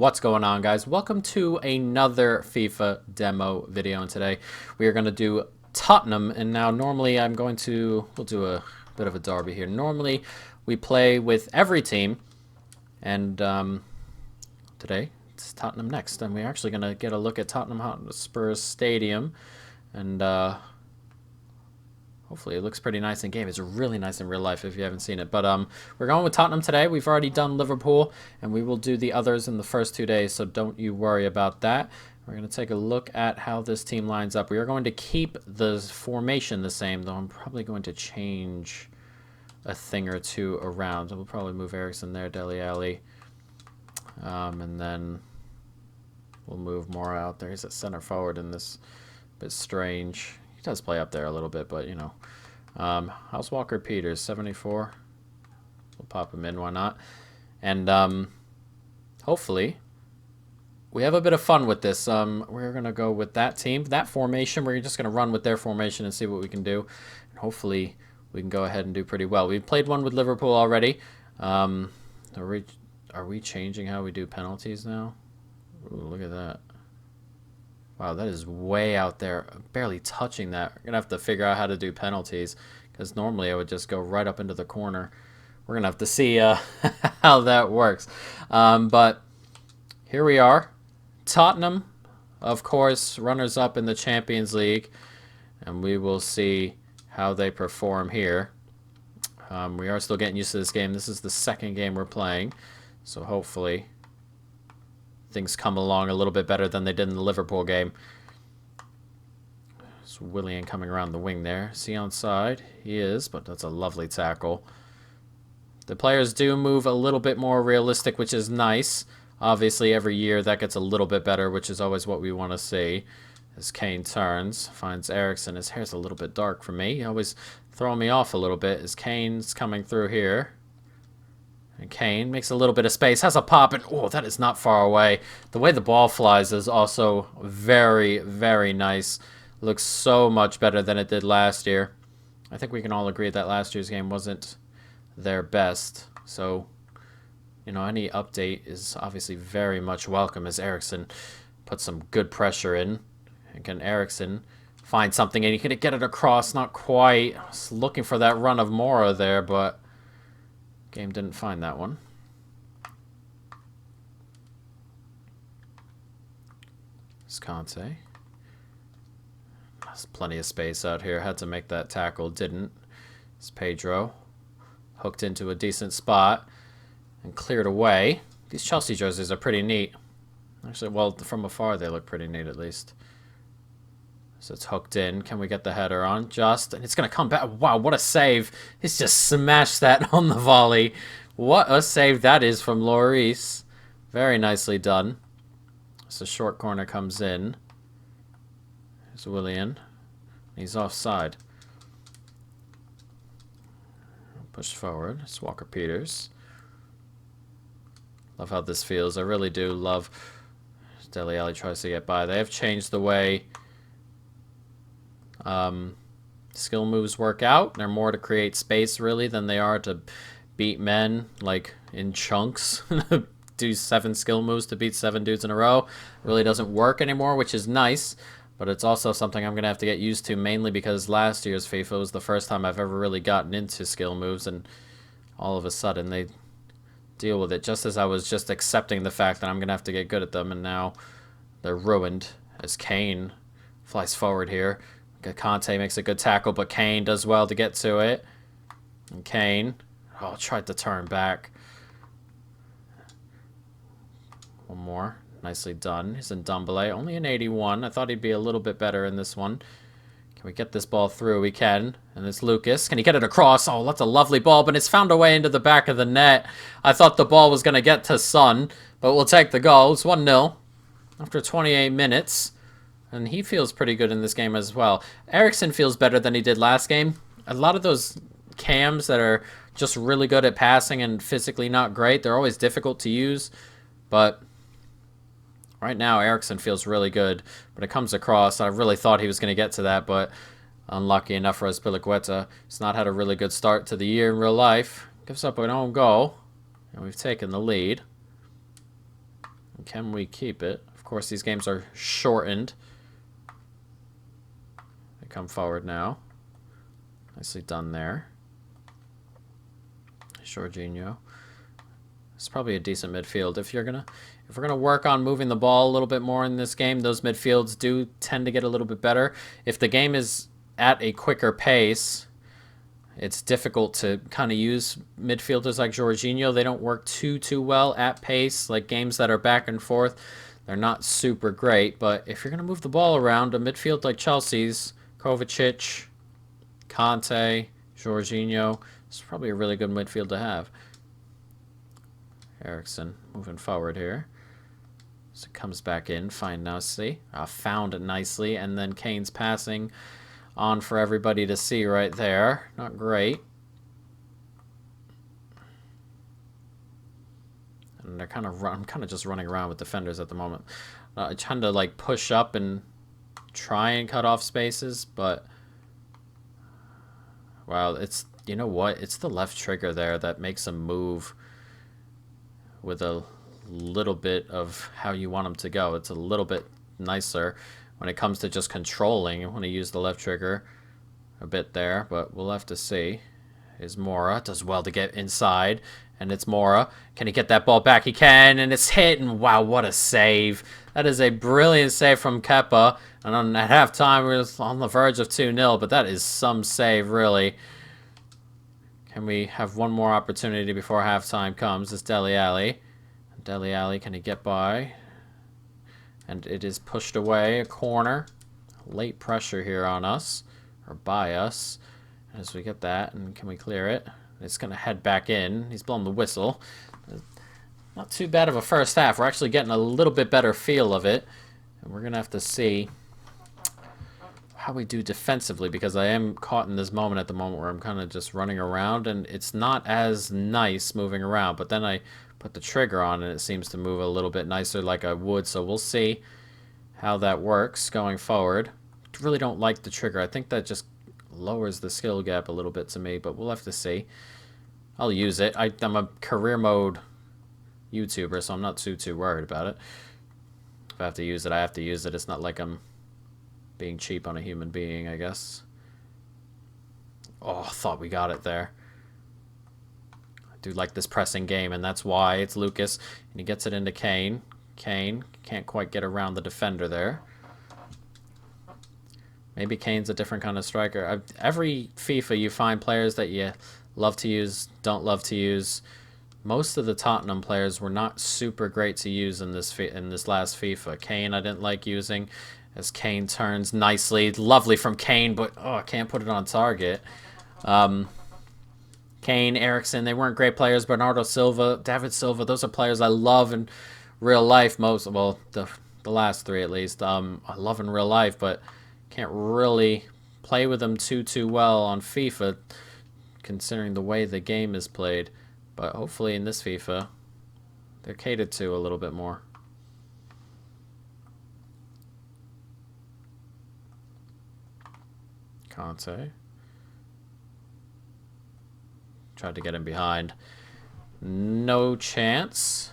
What's going on, guys? Welcome to another FIFA demo video, and today we are going to do Tottenham. And now normally we'll do a bit of a derby here. Normally we play with every team, and today it's Tottenham next, and we're actually going to get a look at Tottenham Hotspur Stadium, and hopefully it looks pretty nice in game. It's really nice in real life if you haven't seen it. But we're going with Tottenham today. We've already done Liverpool, and we will do the others in the first 2 days, so don't you worry about that. We're going to take a look at how this team lines up. We are going to keep the formation the same, though I'm probably going to change a thing or two around. We'll probably move ERIKSEN there, Dele Alli, and then we'll move more out there. He's at center forward in this bit strange. He does play up there a little bit, but you know. How's Walker Peters? 74. We'll pop him in, why not? And hopefully we have a bit of fun with this. We're gonna go with that team, that formation. We're just gonna run with their formation and see what we can do. And hopefully we can go ahead and do pretty well. We've played one with Liverpool already. Are we changing how we do penalties now? Ooh, look at that. Wow, that is way out there. Barely touching that. We're going to have to figure out how to do penalties, because normally I would just go right up into the corner. We're going to have to see how that works. But here we are. Tottenham, of course, runners-up in the Champions League. And we will see how they perform here. We are still getting used to this game. This is the second game we're playing. So hopefully things come along a little bit better than they did in the Liverpool game. It's Willian coming around the wing there. Is he onside? He is, but that's a lovely tackle. The players do move a little bit more realistic, which is nice. Obviously, every year that gets a little bit better, which is always what we want to see. As Kane turns, finds ERIKSEN. His hair's a little bit dark for me. He always throwing me off a little bit as Kane's coming through here. And Kane makes a little bit of space, has a pop, and oh, that is not far away. The way the ball flies is also very, very nice. Looks so much better than it did last year. I think we can all agree that last year's game wasn't their best. So, you know, any update is obviously very much welcome as ERIKSEN puts some good pressure in. And can ERIKSEN find something, and he can get it across? Not quite. I was looking for that run of Mora there, but game didn't find that one. It's Conte. There's plenty of space out here. Had to make that tackle. Didn't. It's Pedro. Hooked into a decent spot and cleared away. These Chelsea jerseys are pretty neat. Actually, well, from afar they look pretty neat at least. So it's hooked in. Can we get the header on? Just. And it's going to come back. Wow, what a save. He's just smashed that on the volley. What a save that is from Lloris. Very nicely done. So short corner comes in. There's Willian. He's offside. Push forward. It's Walker Peters. Love how this feels. I really do love Dele Alli tries to get by. They have changed the way skill moves work out. They're more to create space, really, than they are to beat men, like, in chunks. Do 7 skill moves to beat 7 dudes in a row. It really doesn't work anymore, which is nice, but it's also something I'm going to have to get used to, mainly because last year's FIFA was the first time I've ever really gotten into skill moves, and all of a sudden they deal with it just as I was just accepting the fact that I'm going to have to get good at them, and now they're ruined as Kane flies forward here. Conte makes a good tackle, but Kane does well to get to it. And Kane, oh, tried to turn back. One more. Nicely done. He's in Dumbele. Only an 81. I thought he'd be a little bit better in this one. Can we get this ball through? We can. And it's Lucas. Can he get it across? Oh, that's a lovely ball, but it's found a way into the back of the net. I thought the ball was going to get to Son, but we'll take the goal. It's 1-0 after 28 minutes. And he feels pretty good in this game as well. ERIKSEN feels better than he did last game. A lot of those cams that are just really good at passing and physically not great, they're always difficult to use. But right now, ERIKSEN feels really good. But it comes across. I really thought he was going to get to that, but unlucky enough for Azpilicueta. He's not had a really good start to the year in real life. Gives up an own goal. And we've taken the lead. Can we keep it? Of course, these games are shortened. They come forward now. Nicely done there. Jorginho. It's probably a decent midfield. If we're gonna work on moving the ball a little bit more in this game, those midfields do tend to get a little bit better. If the game is at a quicker pace, it's difficult to kind of use midfielders like Jorginho. They don't work too well at pace. Like games that are back and forth, they're not super great. But if you're gonna move the ball around, a midfield like Chelsea's, Kovacic, Conte, Jorginho, it's probably a really good midfield to have. ERIKSEN moving forward here. So it comes back in, found it nicely, and then Kane's passing on for everybody to see right there. Not great. And they're I'm kind of just running around with defenders at the moment. Trying to like push up and try and cut off spaces, but wow, you know what? It's the left trigger there that makes him move with a little bit of how you want him to go. It's a little bit nicer when it comes to just controlling. You want to use the left trigger a bit there, but we'll have to see. Is Mora does well to get inside, and it's Mora. Can he get that ball back? He can, and it's hit, and wow, what a save. That is a brilliant save from Kepa, and at halftime we were on the verge of 2-0, but that is some save, really. Can we have one more opportunity before halftime comes? It's Dele Alli. Dele Alli, can he get by? And it is pushed away, a corner. Late pressure here on us, or by us. As we get that, and can we clear it? It's going to head back in. He's blown the whistle. Not too bad of a first half. We're actually getting a little bit better feel of it. And we're going to have to see how we do defensively, because I am caught in this moment at the moment where I'm kind of just running around, and it's not as nice moving around. But then I put the trigger on, and it seems to move a little bit nicer like I would. So we'll see how that works going forward. I really don't like the trigger. I think that just lowers the skill gap a little bit to me, but we'll have to see. I'll use it. I'm a career mode YouTuber, so I'm not too worried about it. If I have to use it, I have to use it. It's not like I'm being cheap on a human being, I guess. Oh, I thought we got it there. I do like this pressing game, and that's why. It's Lucas, and he gets it into Kane. Kane can't quite get around the defender there. Maybe Kane's a different kind of striker. Every FIFA, you find players that you love to use, don't love to use. Most of the Tottenham players were not super great to use in this last FIFA. Kane I didn't like using, as Kane turns nicely. Lovely from Kane, but oh, I can't put it on target. Kane, ERIKSEN, they weren't great players. Bernardo Silva, David Silva, those are players I love in real life. Well, the last three at least. I love in real life, but can't really play with them too well on FIFA, considering the way the game is played. But hopefully in this FIFA, they're catered to a little bit more. Conte. Tried to get him behind. No chance.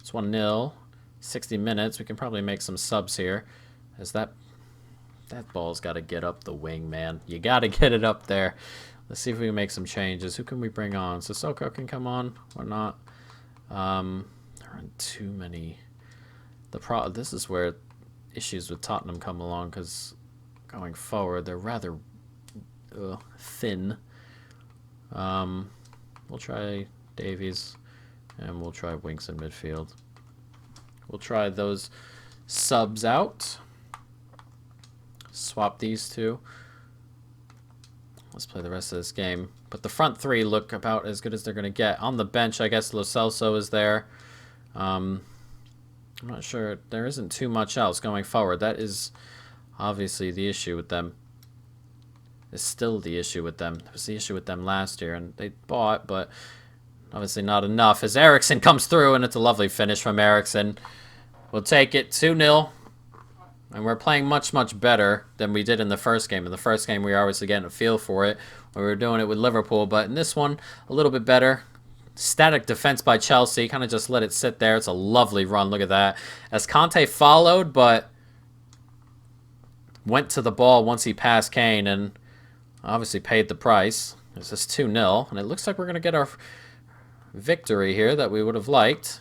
It's 1-0. 60 minutes. We can probably make some subs here. As that ball's got to get up the wing, man. You got to get it up there. Let's see if we can make some changes. Who can we bring on? Sissoko can come on or not. There aren't too many. This is where issues with Tottenham come along, because going forward they're rather thin. We'll try Davies, and we'll try Winks in midfield. We'll try those subs out. Swap these two. Let's play the rest of this game. But the front three look about as good as they're going to get. On the bench, I guess Lo Celso is there. I'm not sure. There isn't too much else going forward. That is obviously the issue with them. It's still the issue with them. It was the issue with them last year, and they bought, but obviously not enough. As ERIKSEN comes through, and it's a lovely finish from ERIKSEN. We'll take it 2-0. And we're playing much better than we did in the first game. In the first game, we were obviously getting a feel for it when we were doing it with Liverpool. But in this one, a little bit better. Static defense by Chelsea. Kind of just let it sit there. It's a lovely run. Look at that. As Conte followed, but went to the ball once he passed Kane and obviously paid the price. This is 2-0, and it looks like we're going to get our victory here that we would have liked.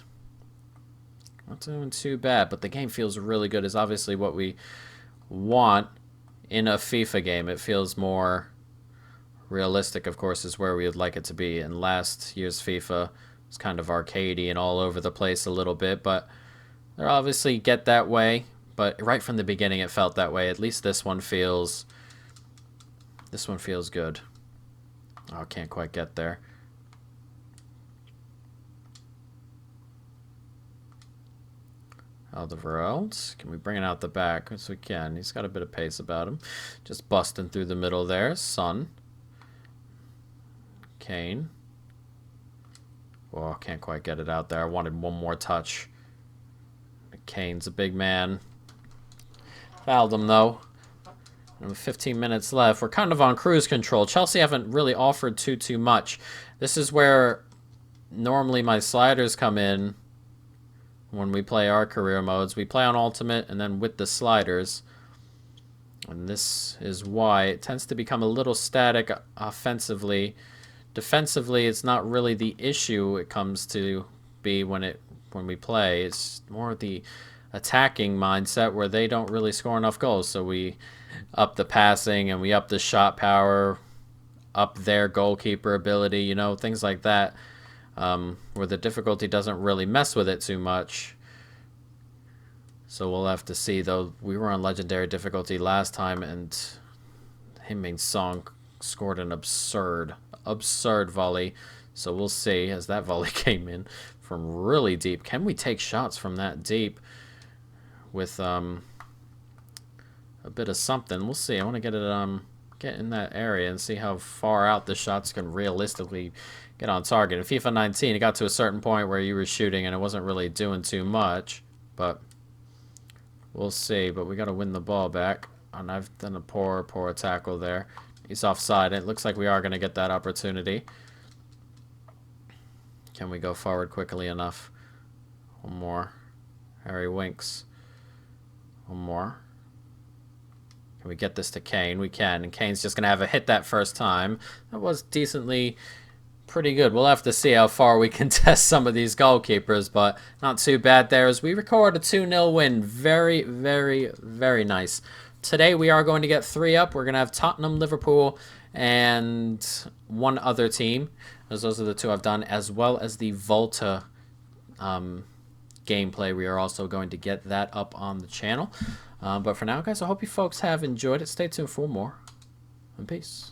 Not doing too bad, but the game feels really good. Is obviously what we want in a FIFA game. It feels more realistic, of course, is where we would like it to be. And last year's FIFA was kind of arcadey and all over the place a little bit, but they'll obviously get that way. But right from the beginning, it felt that way. At least this one feels good. Oh, can't quite get there. Alderweireld. Can we bring it out the back? Yes, we can. He's got a bit of pace about him. Just busting through the middle there. Son. Kane. Oh, can't quite get it out there. I wanted one more touch. Kane's a big man. Fouled him, though. And with 15 minutes left, we're kind of on cruise control. Chelsea haven't really offered too much. This is where normally my sliders come in when we play our career modes. We play on Ultimate and then with the sliders. And this is why it tends to become a little static offensively. Defensively, it's not really the issue it comes to be when we play. It's more the attacking mindset where they don't really score enough goals. So we up the passing and we up the shot power, up their goalkeeper ability, you know, things like that. Where the difficulty doesn't really mess with it too much. So we'll have to see, though. We were on legendary difficulty last time, and Heung-min Son scored an absurd volley. So we'll see as that volley came in from really deep. Can we take shots from that deep with a bit of something? We'll see. I want to get it get in that area and see how far out the shots can realistically get on target. In FIFA 19, it got to a certain point where you were shooting and it wasn't really doing too much, but we'll see. But we got to win the ball back, and I've done a poor tackle there. He's offside. It looks like we are going to get that opportunity. Can we go forward quickly enough? One more. Harry Winks. One more. Can we get this to Kane? We can. And Kane's just going to have a hit that first time. That was decently pretty good. We'll have to see how far we can test some of these goalkeepers, but not too bad there as we record a 2-0 win. Very, very, very nice. Today we are going to get 3 up. We're going to have Tottenham, Liverpool, and one other team, as those are the 2 I've done, as well as the Volta gameplay. We are also going to get that up on the channel. But for now, guys, I hope you folks have enjoyed it. Stay tuned for more, and peace.